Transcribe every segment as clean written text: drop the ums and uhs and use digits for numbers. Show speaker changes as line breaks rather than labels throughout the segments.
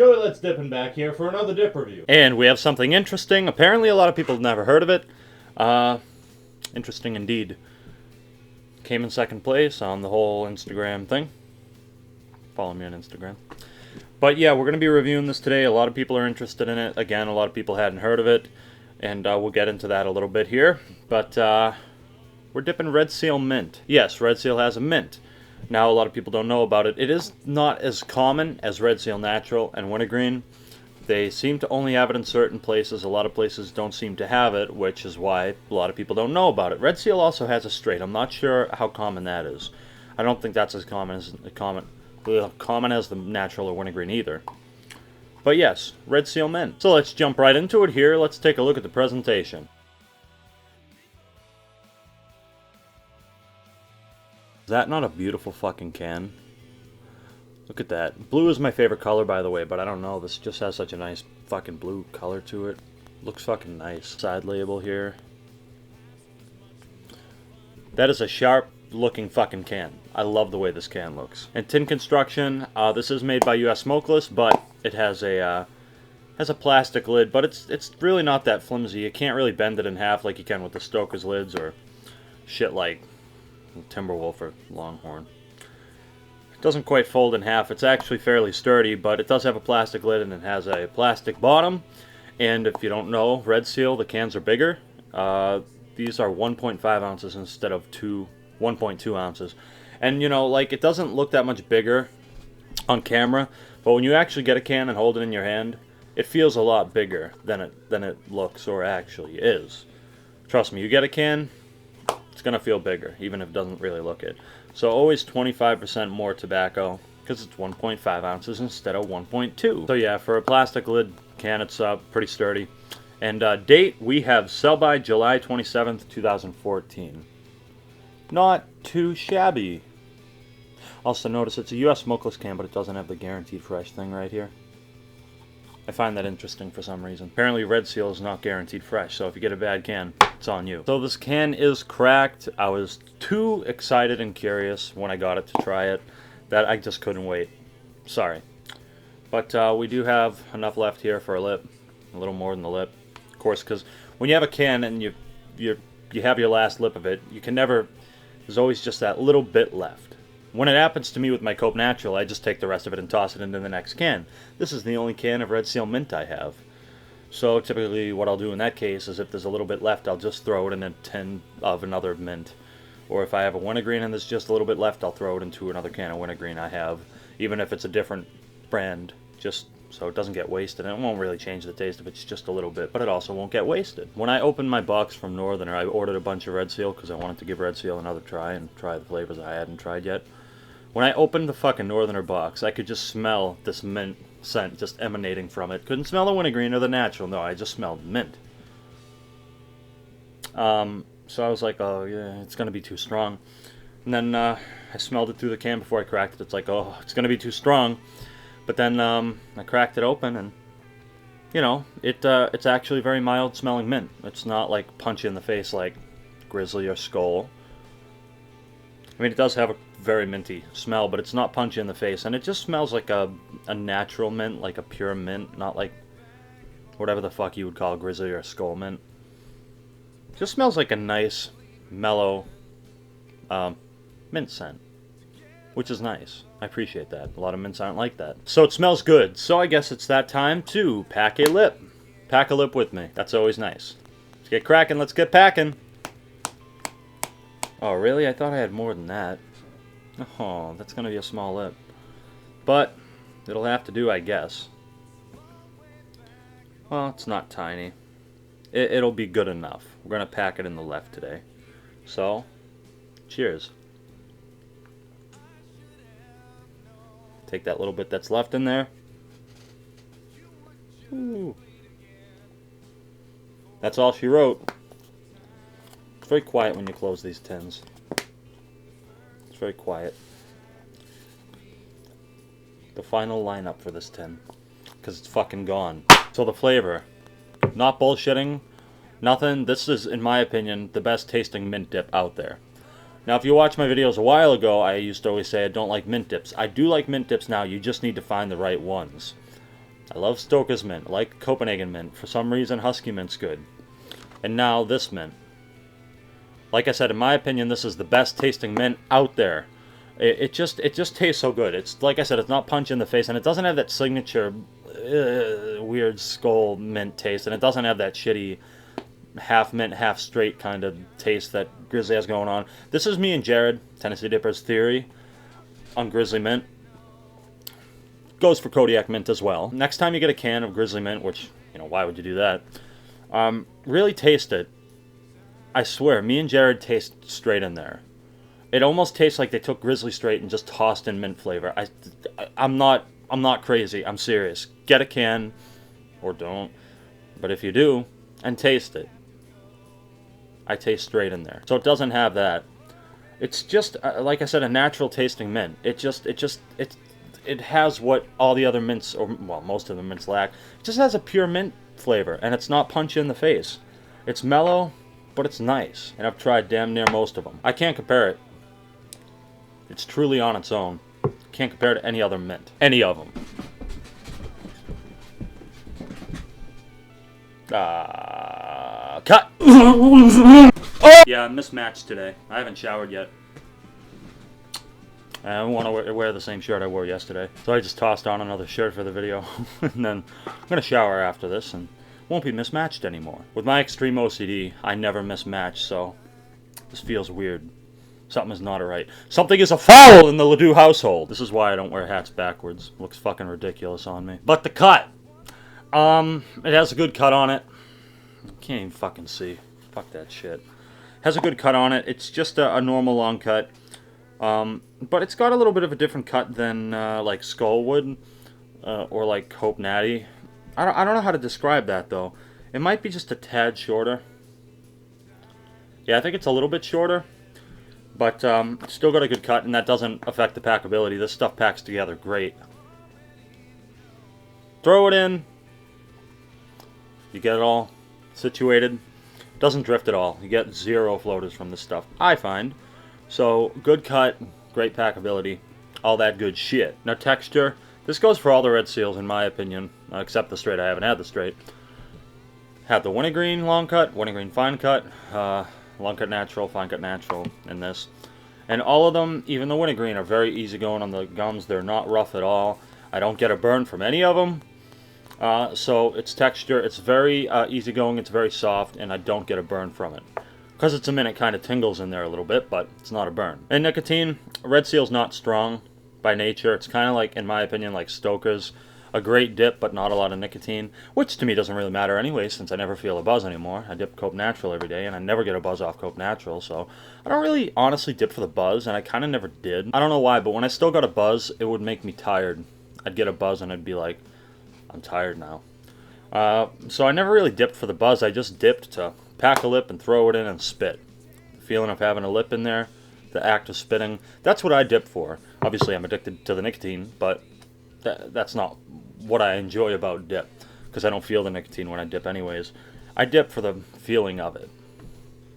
Joey Let's Dippin' back here for another dip review. And we have something interesting. Apparently a lot of people have never heard of it. Interesting indeed. Came in second place on the whole Instagram thing. Follow me on Instagram. But yeah, we're going to be reviewing this today. A lot of people are interested in it. Again, a lot of people hadn't heard of it. And we'll get into that a little bit here. But we're dipping Red Seal Mint. Yes, Red Seal has a mint. Now, a lot of people don't know about it. It is not as common as Red Seal Natural and Wintergreen. They seem to only have it in certain places. A lot of places don't seem to have it, which is why a lot of people don't know about it. Red Seal also has a straight. I'm not sure how common that is. I don't think that's as common as the natural or wintergreen either. But yes, Red Seal Mint. So let's jump right into it here. Let's take a look at the presentation. Is that not a beautiful fucking can? Look at that. Blue is my favorite color, by the way, but I don't know. This just has such a nice fucking blue color to it. Looks fucking nice. Side label here. That is a sharp looking fucking can. I love the way this can looks. And tin construction. This is made by US Smokeless, but it has a plastic lid, but it's really not that flimsy. You can't really bend it in half like you can with the Stoker's lids or shit like Timberwolf or Longhorn. It doesn't quite fold in half. It's actually fairly sturdy, but it does have a plastic lid and it has a plastic bottom. And if you don't know, Red Seal, the cans are bigger. These are 1.5 ounces instead of 1.2 ounces. And you know, like, it doesn't look that much bigger on camera, but when you actually get a can and hold it in your hand, it feels a lot bigger than it looks or actually is. Trust me, you get a can, it's going to feel bigger, even if it doesn't really look it. So always 25% more tobacco, because it's 1.5 ounces instead of 1.2. So yeah, for a plastic lid can, it's pretty sturdy. And date, we have sell by July 27th, 2014. Not too shabby. Also notice it's a US Smokeless can, but it doesn't have the guaranteed fresh thing right here. I find that interesting for some reason. Apparently Red Seal is not guaranteed fresh, so if you get a bad can, it's on you. So this can is cracked. I was too excited and curious when I got it to try it that I just couldn't wait. Sorry. But we do have enough left here for a lip. A little more than the lip. Of course, because when you have a can and you have your last lip of it, you can never... There's always just that little bit left. When it happens to me with my Cope Natural, I just take the rest of it and toss it into the next can. This is the only can of Red Seal Mint I have. So typically what I'll do in that case is if there's a little bit left, I'll just throw it in a tin of another mint. Or if I have a wintergreen and there's just a little bit left, I'll throw it into another can of wintergreen I have. Even if it's a different brand, just so it doesn't get wasted. And it won't really change the taste if it's just a little bit, but it also won't get wasted. When I opened my box from Northerner, I ordered a bunch of Red Seal because I wanted to give Red Seal another try and try the flavors I hadn't tried yet. When I opened the fucking Northerner box, I could just smell this mint scent just emanating from it. Couldn't smell the wintergreen or the natural. No, I just smelled mint. So I was like, oh yeah, it's gonna be too strong. And then I smelled it through the can before I cracked it. It's like, oh, it's gonna be too strong. But then I cracked it open and, you know, it's actually very mild smelling mint. It's not like punchy in the face like Grizzly or Skoal. I mean, it does have a very minty smell, but it's not punchy in the face, and it just smells like a natural mint, like a pure mint, not like whatever the fuck you would call Grizzly or Skoal mint. It just smells like a nice, mellow mint scent, which is nice. I appreciate that. A lot of mints aren't like that. So it smells good. So I guess it's that time to pack a lip. Pack a lip with me. That's always nice. Let's get cracking. Let's get packing. Oh, really? I thought I had more than that. Oh, that's going to be a small lip. But it'll have to do, I guess. Well, it's not tiny. It'll be good enough. We're going to pack it in the left today. So, cheers. Take that little bit that's left in there. Ooh. That's all she wrote. It's very quiet when you close these tins. It's very quiet. The final lineup for this tin. Because it's fucking gone. So the flavor. Not bullshitting. Nothing. This is, in my opinion, the best tasting mint dip out there. Now, if you watched my videos a while ago, I used to always say I don't like mint dips. I do like mint dips now. You just need to find the right ones. I love Stoker's mint. I like Copenhagen mint. For some reason, Husky mint's good. And now this mint. Like I said, in my opinion, this is the best tasting mint out there. It just tastes so good. It's like I said, it's not punch in the face, and it doesn't have that signature weird skull mint taste, and it doesn't have that shitty half mint, half straight kind of taste that Grizzly has going on. This is me and Jared, Tennessee Dipper's theory on Grizzly mint. Goes for Kodiak mint as well. Next time you get a can of Grizzly mint, which, you know, why would you do that? Really taste it. I swear, me and Jared taste straight in there. It almost tastes like they took Grizzly straight and just tossed in mint flavor. I'm not crazy. I'm serious. Get a can, or don't. But if you do, and taste it, I taste straight in there. So it doesn't have that. It's just like I said, a natural tasting mint. It has what all the other mints, or well, most of the mints lack. It just has a pure mint flavor, and it's not punch in the face. It's mellow, but it's nice, and I've tried damn near most of them. I can't compare it. It's truly on its own. Can't compare it to any other mint. Any of them. Cut! Oh! Yeah, I'm mismatched today. I haven't showered yet. I want to wear the same shirt I wore yesterday. So I just tossed on another shirt for the video. And then I'm going to shower after this and won't be mismatched anymore. With my extreme OCD, I never mismatch, so this feels weird. Something is not right. Something is afoul in the Ledoux household. This is why I don't wear hats backwards. Looks fucking ridiculous on me. But the cut. It has a good cut on it. Can't even fucking see. Fuck that shit. Has a good cut on it. It's just a normal long cut. But it's got a little bit of a different cut than like Skull would. Or like Hope Natty. I don't know how to describe that though. It might be just a tad shorter. Yeah, I think it's a little bit shorter. But still got a good cut, and that doesn't affect the packability. This stuff packs together great. Throw it in. You get it all situated. Doesn't drift at all. You get zero floaters from this stuff, I find. So, good cut, great packability, all that good shit. Now, texture. This goes for all the red seals, in my opinion, except the straight. I haven't had the straight. Had the wintergreen long cut, wintergreen fine cut, long cut natural, fine cut natural in this. And all of them, even the wintergreen, are very easygoing on the gums. They're not rough at all. I don't get a burn from any of them. So its texture, it's very easygoing, it's very soft, and I don't get a burn from it. Because it's a mint, it kind of tingles in there a little bit, but it's not a burn. And nicotine, Red Seal's not strong by nature. It's kind of like, in my opinion, like Stoker's. A great dip, but not a lot of nicotine, which to me doesn't really matter anyway, since I never feel a buzz anymore. I dip Cope Natural every day, and I never get a buzz off Cope Natural, so I don't really honestly dip for the buzz, and I kind of never did. I don't know why, but when I still got a buzz, it would make me tired. I'd get a buzz, and I'd be like, I'm tired now. So I never really dipped for the buzz. I just dipped to pack a lip and throw it in and spit. The feeling of having a lip in there, the act of spitting, that's what I dip for. Obviously, I'm addicted to the nicotine, but that's not what I enjoy about dip, because I don't feel the nicotine when I dip anyways. I dip for the feeling of it,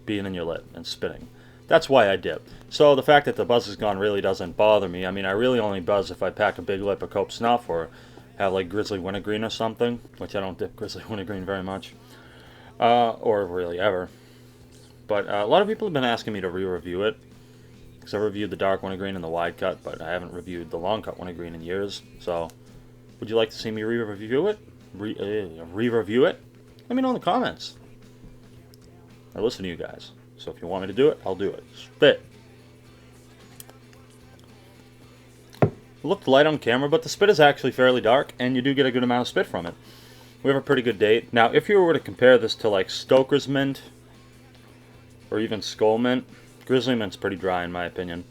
being in your lip and spitting. That's why I dip. So the fact that the buzz is gone really doesn't bother me. I mean, I really only buzz if I pack a big lip of Cope Snuff or have like Grizzly Wintergreen or something, which I don't dip Grizzly Wintergreen very much, or really ever. But a lot of people have been asking me to re-review it, because I reviewed the dark wintergreen and the wide cut, but I haven't reviewed the long cut wintergreen in years. So, would you like to see me re-review it? Re-review it? Let me know in the comments. I listen to you guys, so if you want me to do it, I'll do it. Spit. It looked light on camera, but the spit is actually fairly dark, and you do get a good amount of spit from it. We have a pretty good date. Now, if you were to compare this to like Stoker's Mint, or even Skull Mint, Grizzly Mint's pretty dry in my opinion.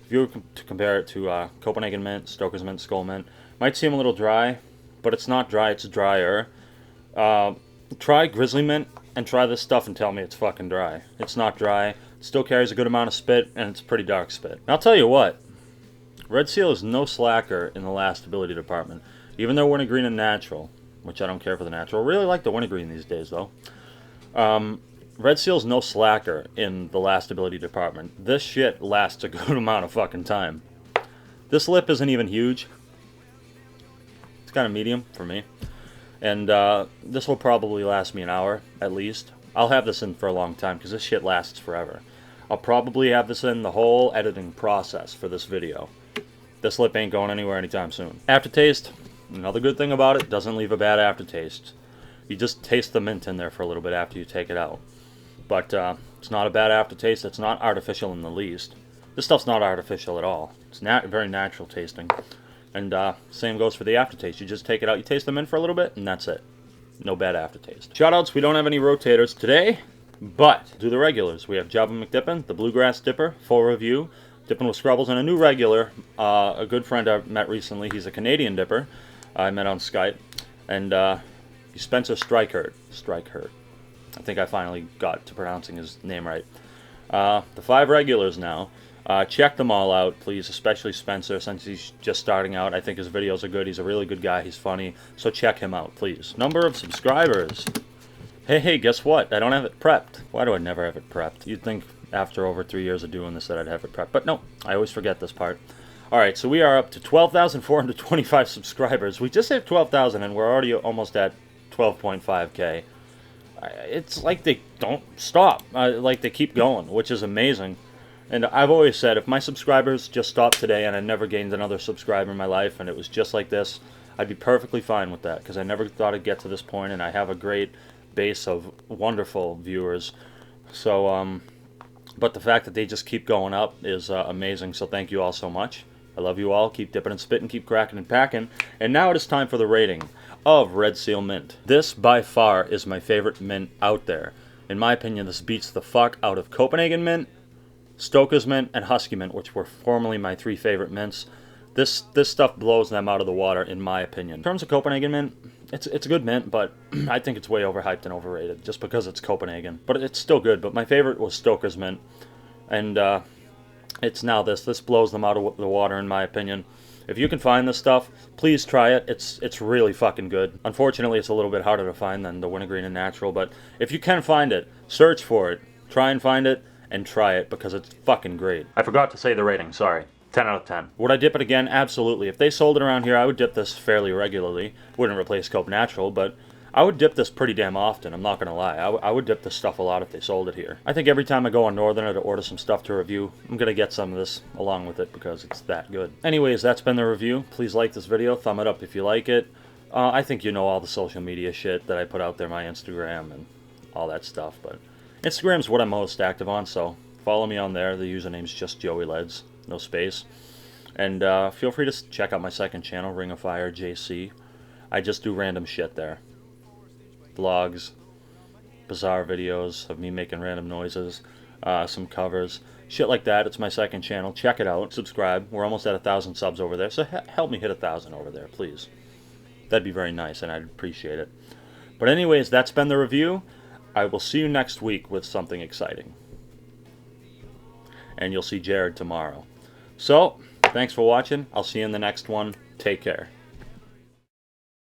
If you were to compare it to Copenhagen Mint, Stoker's Mint, Skull Mint, might seem a little dry, but it's not dry, it's drier. Try Grizzly Mint and try this stuff and tell me it's fucking dry. It's not dry, it still carries a good amount of spit, and it's pretty dark spit. And I'll tell you what, Red Seal is no slacker in the lastability department. Even though wintergreen and natural, which I don't care for the natural. I really like the wintergreen these days though. Red Seal's no slacker in the lastability department. This shit lasts a good amount of fucking time. This lip isn't even huge. It's kind of medium for me. And this will probably last me an hour, at least. I'll have this in for a long time, because this shit lasts forever. I'll probably have this in the whole editing process for this video. This lip ain't going anywhere anytime soon. Aftertaste, another good thing about it, doesn't leave a bad aftertaste. You just taste the mint in there for a little bit after you take it out. But it's not a bad aftertaste. It's not artificial in the least. This stuff's not artificial at all. It's very natural tasting. And same goes for the aftertaste. You just take it out, you taste the mint for a little bit, and that's it. No bad aftertaste. Shoutouts, we don't have any rotators today, but do the regulars. We have Jabba McDippin, the Bluegrass Dipper, full review, Dipping with Scrubbles, and a new regular, a good friend I met recently. He's a Canadian dipper I met on Skype, and he's Spencer Strikehurt. I think I finally got to pronouncing his name right. The 5 regulars now. Check them all out, please, especially Spencer, since he's just starting out. I think his videos are good. He's a really good guy. He's funny. So check him out, please. Number of subscribers. Hey, guess what? I don't have it prepped. Why do I never have it prepped? You'd think after over 3 years of doing this that I'd have it prepped. But no, I always forget this part. Alright, so we are up to 12,425 subscribers. We just hit 12,000 and we're already almost at 12.5k. It's like they don't stop. Like they keep going, which is amazing. And I've always said, if my subscribers just stopped today and I never gained another subscriber in my life and it was just like this, I'd be perfectly fine with that, because I never thought I'd get to this point, and I have a great base of wonderful viewers. So, but the fact that they just keep going up is amazing, so thank you all so much. I love you all. Keep dipping and spitting, keep cracking and packing. And now it is time for the rating of Red Seal Mint. This, by far, is my favorite mint out there. In my opinion, this beats the fuck out of Copenhagen Mint, Stoker's Mint, and Husky Mint, which were formerly my 3 favorite mints. This stuff blows them out of the water, in my opinion. In terms of Copenhagen Mint, it's a good mint, but I think it's way overhyped and overrated, just because it's Copenhagen. But it's still good, but my favorite was Stoker's Mint, and it's now this. This blows them out of the water, in my opinion. If you can find this stuff, please try it. It's really fucking good. Unfortunately, it's a little bit harder to find than the wintergreen and natural, but if you can find it, search for it. Try and find it, and try it, because it's fucking great. I forgot to say the rating, sorry. 10 out of 10. Would I dip it again? Absolutely. If they sold it around here, I would dip this fairly regularly. Wouldn't replace Cope Natural, but I would dip this pretty damn often, I'm not gonna lie. I would dip this stuff a lot if they sold it here. I think every time I go on Northerner to order some stuff to review, I'm gonna get some of this along with it, because it's that good. Anyways, that's been the review. Please like this video, thumb it up if you like it. I think you know all the social media shit that I put out there, my Instagram and all that stuff, but Instagram's what I'm most active on, so follow me on there. The username's just JoeyLeds, no space. And feel free to check out my second channel, Ring of Fire JC. I just do random shit there. Vlogs, bizarre videos of me making random noises, some covers, shit like that. It's my second channel. Check it out. Subscribe. We're almost at 1,000 subs over there, so help me hit 1,000 over there, please. That'd be very nice, and I'd appreciate it. But anyways, that's been the review. I will see you next week with something exciting. And you'll see Jared tomorrow. So, thanks for watching. I'll see you in the next one. Take care.